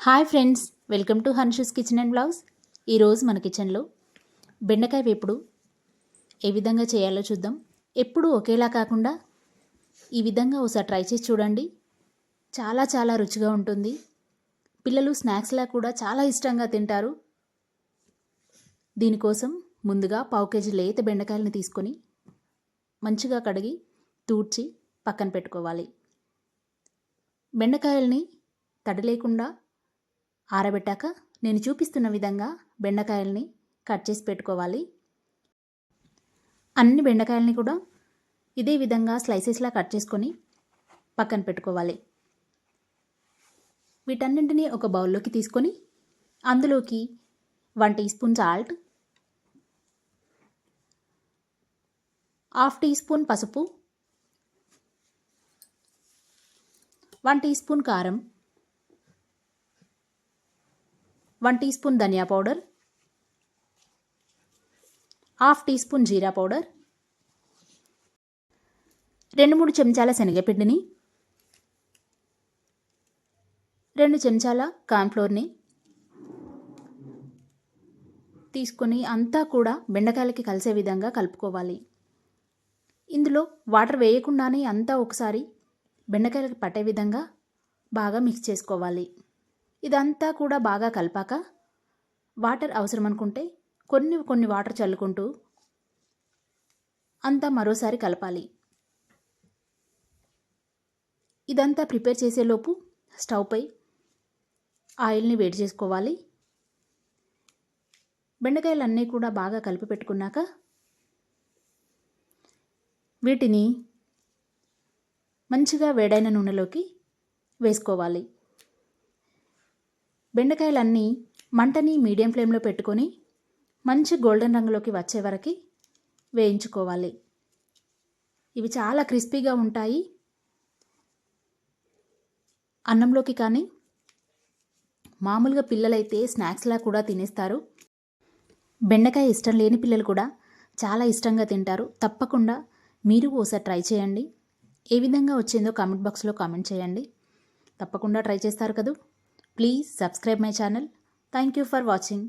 Hi friends, welcome to హన్షూస్ kitchen and blogs. ఈరోజు మన కిచెన్లో బెండకాయ వేపుడు ఏ విధంగా చేయాలో చూద్దాం. ఎప్పుడు ఒకేలా కాకుండా ఈ విధంగా ఒకసారి ట్రై చేసి చూడండి. చాలా చాలా రుచిగా ఉంటుంది. పిల్లలు స్నాక్స్లా కూడా చాలా ఇష్టంగా తింటారు. దీనికోసం ముందుగా 1/2 కేజీ లేత బెండకాయలను తీసుకొని మంచిగా కడిగి తూడ్చి పక్కన పెట్టుకోవాలి. బెండకాయల్ని తడి లేకుండా ఆరబెట్టాక నేను చూపిస్తున్న విధంగా బెండకాయల్ని కట్ చేసి పెట్టుకోవాలి. అన్ని బెండకాయల్ని కూడా ఇదే విధంగా స్లైసెస్లా కట్ చేసుకొని పక్కన పెట్టుకోవాలి. వీటన్నింటినీ ఒక బౌల్లోకి తీసుకొని అందులోకి 1 teaspoon salt, 1/2 teaspoon పసుపు, 1 టీ స్పూన్ కారం, 1 teaspoon dhania powder, 1/2 teaspoon jeera powder, 2-3 చెంచాల శనగపిండిని, 2 చెంచాల కార్న్ఫ్లోర్ని తీసుకొని అంతా కూడా బెండకాయలకి కలిసే విధంగా కలుపుకోవాలి. ఇందులో వాటర్ వేయకుండానే అంతా ఒకసారి బెండకాయలకి పట్టే విధంగా బాగా మిక్స్ చేసుకోవాలి. ఇదంతా కూడా బాగా కలిపాక వాటర్ అవసరం అనుకుంటే కొన్ని వాటర్ చల్లుకుంటూ అంతా మరోసారి కలపాలి. ఇదంతా ప్రిపేర్ చేసేలోపు స్టవ్పై ఆయిల్ని వేడి చేసుకోవాలి. బెండకాయలన్నీ కూడా బాగా కలిపి పెట్టుకున్నాక వీటిని మంచిగా వేడైన నూనెలోకి వేసుకోవాలి. బెండకాయలన్నీ మంటని మీడియం ఫ్లేమ్లో పెట్టుకొని మంచి గోల్డెన్ రంగులోకి వచ్చే వరకు వేయించుకోవాలి. ఇవి చాలా క్రిస్పీగా ఉంటాయి. అన్నంలోకి కానీ మామూలుగా పిల్లలైతే స్నాక్స్లా కూడా తినేస్తారు. బెండకాయ ఇష్టం లేని పిల్లలు కూడా చాలా ఇష్టంగా తింటారు. తప్పకుండా మీరు ఒకసారి ట్రై చేయండి. ఏ విధంగా వచ్చిందో కామెంట్ బాక్స్లో కామెంట్ చేయండి. తప్పకుండా ట్రై చేస్తారు కదా. Please subscribe my channel. Thank you for watching.